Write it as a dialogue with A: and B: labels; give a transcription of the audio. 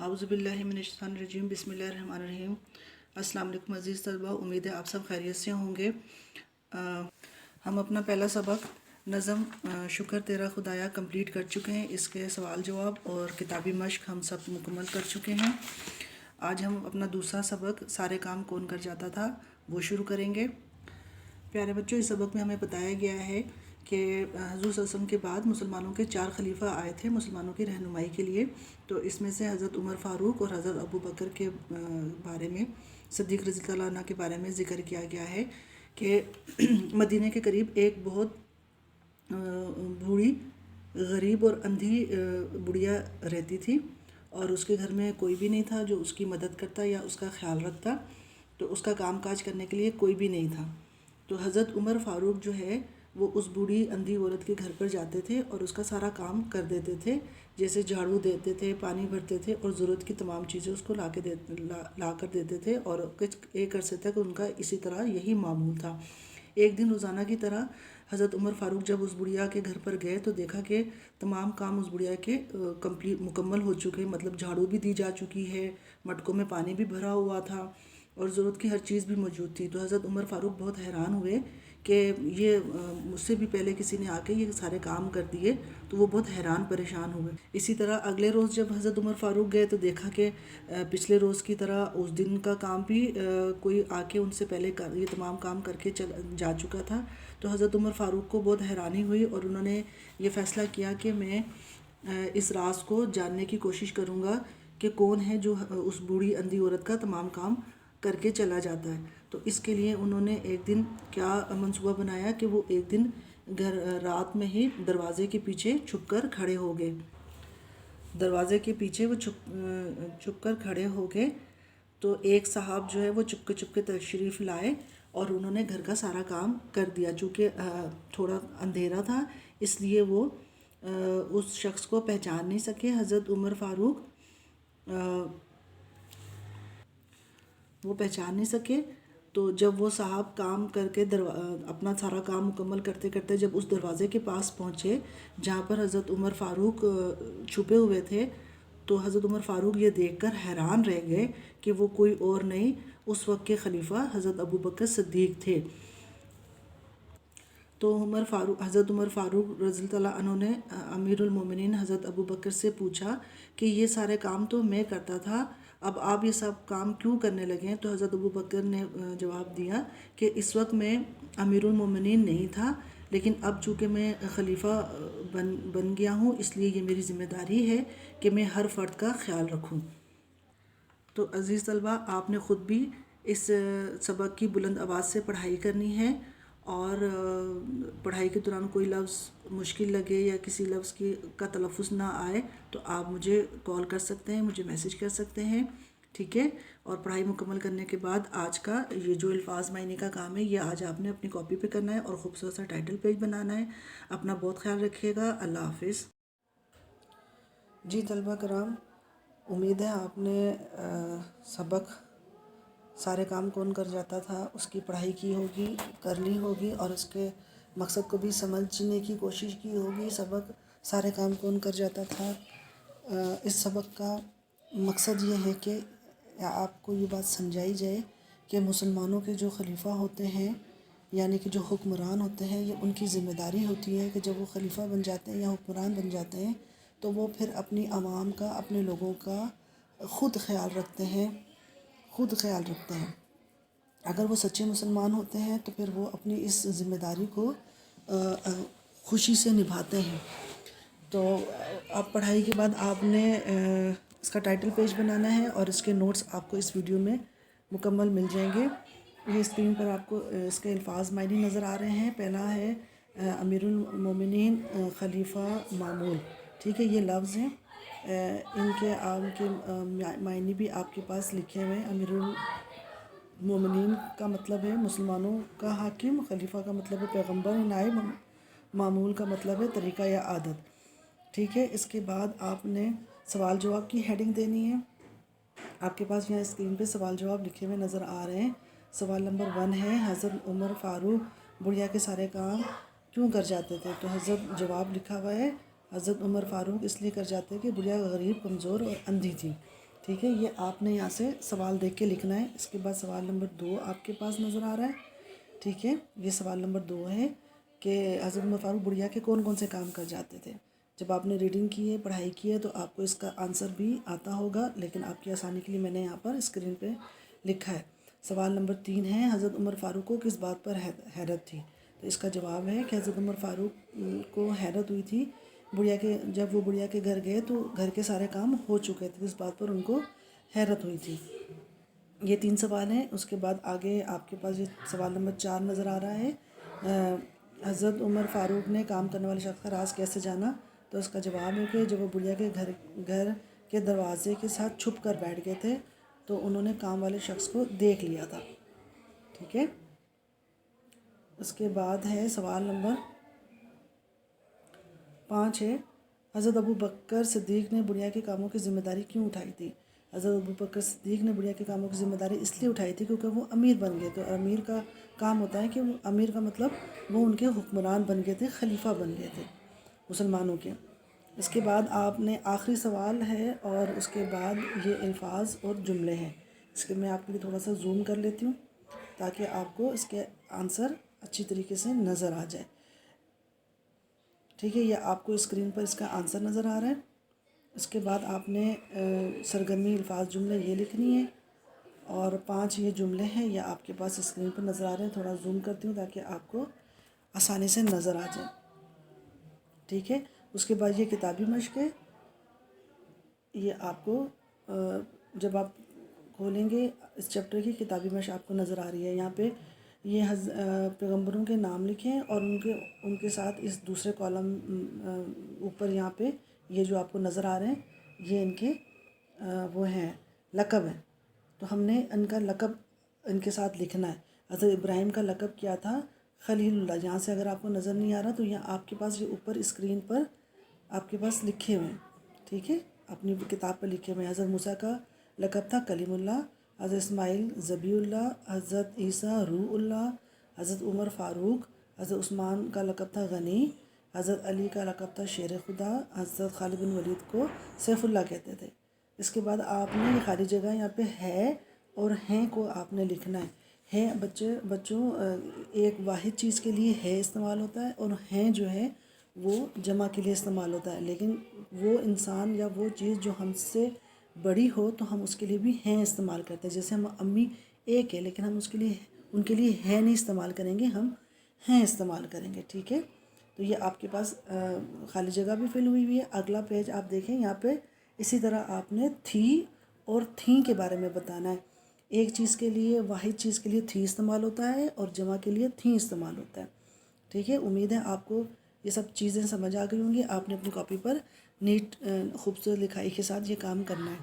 A: اعوذ باللہ من الشیطان الرجیم بسم اللہ الرحمن الرحیم۔ السلام علیکم عزیز طلبہ، امید ہے آپ سب خیریت سے ہوں گے۔ ہم اپنا پہلا سبق نظم شکر تیرا خدایا کمپلیٹ کر چکے ہیں۔ اس کے سوال جواب اور کتابی مشق ہم سب مکمل کر چکے ہیں۔ آج ہم اپنا دوسرا سبق سارے کام کون کر جاتا تھا وہ شروع کریں گے۔ پیارے بچوں، اس سبق میں ہمیں بتایا گیا ہے کہ حضور صلی اللہ علیہ وسلم کے بعد مسلمانوں کے 4 خلیفہ آئے تھے مسلمانوں کی رہنمائی کے لیے۔ تو اس میں سے حضرت عمر فاروق اور حضرت ابو بکر کے بارے میں، صدیق رضی اللہ عنہ کے بارے میں ذکر کیا گیا ہے کہ مدینہ کے قریب ایک بہت بوڑھی، غریب اور اندھی بڑھیا رہتی تھی، اور اس کے گھر میں کوئی بھی نہیں تھا جو اس کی مدد کرتا یا اس کا خیال رکھتا۔ تو اس کا کام کاج کرنے کے لیے کوئی بھی نہیں تھا۔ تو حضرت عمر فاروق جو ہے وہ اس بوڑھی اندھی عورت کے گھر پر جاتے تھے اور اس کا سارا کام کر دیتے تھے، جیسے جھاڑو دیتے تھے، پانی بھرتے تھے اور ضرورت کی تمام چیزیں اس کو لا کر دیتے تھے، اور ایک عرصے تک ان کا اسی طرح یہی معمول تھا۔ ایک دن روزانہ کی طرح حضرت عمر فاروق جب اس بڑھیا کے گھر پر گئے تو دیکھا کہ تمام کام اس بڑھیا کے مکمل ہو چکے، مطلب جھاڑو بھی دی جا چکی ہے، مٹکوں میں پانی بھی بھرا ہوا تھا اور ضرورت کی ہر چیز بھی موجود تھی۔ تو حضرت عمر فاروق بہت حیران ہوئے کہ یہ مجھ سے بھی پہلے کسی نے آ کے یہ سارے کام کر دیے، تو وہ بہت حیران پریشان ہوئے۔ اسی طرح اگلے روز جب حضرت عمر فاروق گئے تو دیکھا کہ پچھلے روز کی طرح اس دن کا کام بھی کوئی آ کے ان سے پہلے یہ تمام کام کر کے جا چکا تھا۔ تو حضرت عمر فاروق کو بہت حیرانی ہوئی اور انہوں نے یہ فیصلہ کیا کہ میں اس راز کو جاننے کی کوشش کروں گا کہ کون ہے جو اس بوڑھی اندھی عورت کا تمام کام کر کے چلا جاتا ہے۔ تو اس کے لیے انہوں نے ایک دن کیا منصوبہ بنایا کہ وہ ایک دن رات میں ہی دروازے کے پیچھے چھپ کر کھڑے ہو گئے۔ دروازے کے پیچھے وہ چھپ کر کھڑے ہو گئے تو ایک صاحب جو ہے وہ چپ کے تشریف لائے اور انہوں نے گھر کا سارا کام کر دیا۔ چونکہ تھوڑا اندھیرا تھا اس لیے وہ اس شخص کو پہچان نہیں سکے۔ حضرت عمر فاروق وہ پہچان نہیں سکے۔ تو جب وہ صاحب کام کر کے اپنا سارا کام مکمل کرتے کرتے جب اس دروازے کے پاس پہنچے جہاں پر حضرت عمر فاروق چھپے ہوئے تھے، تو حضرت عمر فاروق یہ دیکھ کر حیران رہ گئے کہ وہ کوئی اور نہیں، اس وقت کے خلیفہ حضرت ابو بکر صدیق تھے۔ تو حضرت عمر فاروق رضی اللہ عنہ نے امیر المومنین حضرت ابو بکر سے پوچھا کہ یہ سارے کام تو میں کرتا تھا، اب آپ یہ سب کام کیوں کرنے لگے ہیں؟ تو حضرت ابو بکر نے جواب دیا کہ اس وقت میں امیر المومنین نہیں تھا، لیکن اب چونکہ میں خلیفہ بن گیا ہوں اس لیے یہ میری ذمہ داری ہے کہ میں ہر فرد کا خیال رکھوں۔ تو عزیز طلبہ، آپ نے خود بھی اس سبق کی بلند آواز سے پڑھائی کرنی ہے، اور پڑھائی کے دوران کوئی لفظ مشکل لگے یا کسی لفظ کا تلفظ نہ آئے تو آپ مجھے کال کر سکتے ہیں، مجھے میسیج کر سکتے ہیں، ٹھیک ہے؟ اور پڑھائی مکمل کرنے کے بعد آج کا یہ جو الفاظ معنی کا کام ہے یہ آج آپ نے اپنی کاپی پہ کرنا ہے اور خوبصورت سا ٹائٹل پیج بنانا ہے۔ اپنا بہت خیال رکھیے گا۔ اللہ حافظ۔ جی طلبہ کرام، امید ہے آپ نے سبق سارے کام کون کر جاتا تھا اس کی پڑھائی کی ہوگی، کر لی ہوگی، اور اس کے مقصد کو بھی سمجھنے کی کوشش کی ہوگی۔ سبق سارے کام کون کر جاتا تھا، اس سبق کا مقصد یہ ہے کہ آپ کو یہ بات سمجھائی جائے کہ مسلمانوں کے جو خلیفہ ہوتے ہیں، یعنی کہ جو حکمران ہوتے ہیں، یہ ان کی ذمہ داری ہوتی ہے کہ جب وہ خلیفہ بن جاتے ہیں یا حکمران بن جاتے ہیں تو وہ پھر اپنی عوام کا، اپنے لوگوں کا خود خیال رکھتے ہیں۔ اگر وہ سچے مسلمان ہوتے ہیں تو پھر وہ اپنی اس ذمہ داری کو خوشی سے نبھاتے ہیں۔ تو اب پڑھائی کے بعد آپ نے اس کا ٹائٹل پیج بنانا ہے اور اس کے نوٹس آپ کو اس ویڈیو میں مکمل مل جائیں گے۔ یہ اسکرین پر آپ کو اس کے الفاظ معنی نظر آ رہے ہیں۔ پہلا ہے امیر المومنین خلیفہ معمول، ٹھیک ہے؟ یہ لفظ ہیں، ان کے معنی بھی آپ کے پاس لکھے ہوئے ہیں۔ امیر المومنین کا مطلب ہے مسلمانوں کا حاکم، خلیفہ کا مطلب ہے پیغمبر نائب، معمول کا مطلب ہے طریقہ یا عادت، ٹھیک ہے؟ اس کے بعد آپ نے سوال جواب کی ہیڈنگ دینی ہے۔ آپ کے پاس یہاں اسکرین پہ سوال جواب لکھے ہوئے نظر آ رہے ہیں۔ سوال نمبر 1 ہے، حضرت عمر فاروق بڑھیا کے سارے کام کیوں کر جاتے تھے؟ تو حضرت جواب لکھا ہوا ہے، حضرت عمر فاروق اس لیے کر جاتے کہ بڑھیا غریب، کمزور اور اندھی تھی۔ ٹھیک ہے، یہ آپ نے یہاں سے سوال دیکھ کے لکھنا ہے۔ اس کے بعد سوال نمبر 2 آپ کے پاس نظر آ رہا ہے، ٹھیک ہے، یہ سوال نمبر 2 ہے کہ حضرت عمر فاروق بڑھیا کے کون کون سے کام کر جاتے تھے۔ جب آپ نے ریڈنگ کی ہے، پڑھائی کی ہے، تو آپ کو اس کا آنسر بھی آتا ہوگا، لیکن آپ کی آسانی کے لیے میں نے یہاں پر اسکرین پہ لکھا ہے۔ سوال نمبر 3 ہے حضرت عمر فاروق کو کس بات پر حیرت تھی؟ تو اس کا جواب ہے کہ حضرت عمر فاروق کو حیرت ہوئی تھی جب وہ بڑھیا کے گھر گئے تو گھر کے سارے کام ہو چکے تھے، اس بات پر ان کو حیرت ہوئی تھی۔ یہ 3 سوال ہیں۔ اس کے بعد آگے آپ کے پاس یہ سوال نمبر 4 نظر آ رہا ہے، حضرت عمر فاروق نے کام کرنے والے شخص کا راز کیسے جانا؟ تو اس کا جواب ہے کہ جب وہ بڑھیا کے گھر کے دروازے کے ساتھ چھپ کر بیٹھ گئے تھے تو انہوں نے کام والے شخص کو دیکھ لیا تھا، ٹھیک ہے۔ اس کے بعد ہے سوال نمبر 5 ہے، حضرت ابو بکر صدیق نے بڑھیا کے کاموں کی ذمہ داری کیوں اٹھائی تھی؟ حضرت ابو بکر صدیق نے بڑھیا کے کاموں کی ذمہ داری اس لیے اٹھائی تھی کیونکہ وہ امیر بن گئے تھے، اور امیر کا کام ہوتا ہے کہ وہ امیر کا مطلب وہ ان کے حکمران بن گئے تھے، خلیفہ بن گئے تھے مسلمانوں کے۔ اس کے بعد آپ نے آخری سوال ہے اور اس کے بعد یہ الفاظ اور جملے ہیں۔ اس کے میں آپ کے لیے تھوڑا سا زوم کر لیتی ہوں تاکہ آپ کو اس کے آنسر اچھی طریقے سے نظر آ جائے، ٹھیک ہے۔ یہ آپ کو اسکرین پر اس کا آنسر نظر آ رہا ہے۔ اس کے بعد آپ نے سرگرمی الفاظ جملے یہ لکھنی ہے، اور 5 یہ جملے ہیں، یہ آپ کے پاس اسکرین پر نظر آ رہے ہیں۔ تھوڑا زوم کرتی ہوں تاکہ آپ کو آسانی سے نظر آ جائے، ٹھیک ہے۔ اس کے بعد یہ کتابی مشق ہے، یہ آپ کو جب آپ کھولیں گے اس چیپٹر کی کتابی مشق آپ کو نظر آ رہی ہے۔ یہاں پہ یہ پیغمبروں کے نام لکھیں اور ان کے ساتھ اس دوسرے کالم اوپر یہاں پہ یہ جو آپ کو نظر آ رہے ہیں یہ ان کے وہ ہیں لقب ہیں، تو ہم نے ان کا لقب ان کے ساتھ لکھنا ہے۔ حضرت ابراہیم کا لقب کیا تھا؟ خلیل اللہ۔ یہاں سے اگر آپ کو نظر نہیں آ رہا تو یہاں آپ کے پاس یہ اوپر اسکرین پر آپ کے پاس لکھے ہوئے ہیں، ٹھیک ہے، اپنی کتاب پر لکھے ہوئے ہیں۔ حضرت موسیٰ کا لقب تھا کلیم اللہ، حضرت اسماعیل ذبیح اللہ، حضرت عیسیٰ روح اللہ، حضرت عمر فاروق، حضرت عثمان کا لقب تھا غنی، حضرت علی کا لقب تھا شیر خدا، حضرت خالد بن ولید کو سیف اللہ کہتے تھے۔ اس کے بعد آپ نے یہ خالی جگہ یہاں پہ ہے اور ہیں کو آپ نے لکھنا ہے۔ ہے بچوں ایک واحد چیز کے لیے ہے استعمال ہوتا ہے، اور ہیں جو ہے وہ جمع کے لیے استعمال ہوتا ہے، لیکن وہ انسان یا وہ چیز جو ہم سے بڑی ہو تو ہم اس کے لیے بھی ہیں استعمال کرتے ہیں۔ جیسے ہم امی ایک ہے لیکن ہم ان کے لیے ہے نہیں استعمال کریں گے، ہم ہیں استعمال کریں گے، ٹھیک ہے۔ تو یہ آپ کے پاس خالی جگہ بھی فل ہوئی ہے۔ اگلا پیج آپ دیکھیں، یہاں پہ اسی طرح آپ نے تھی اور تھیں کے بارے میں بتانا ہے۔ ایک چیز کے لیے، واحد چیز کے لیے تھی استعمال ہوتا ہے اور جمع کے لیے تھیں استعمال ہوتا ہے، ٹھیک ہے۔ امید ہے آپ کو یہ سب چیزیں سمجھ آ گئی ہوں گی۔ آپ نے اپنی کاپی پر نیٹ خوبصورت لکھائی کے ساتھ یہ کام کرنا ہے۔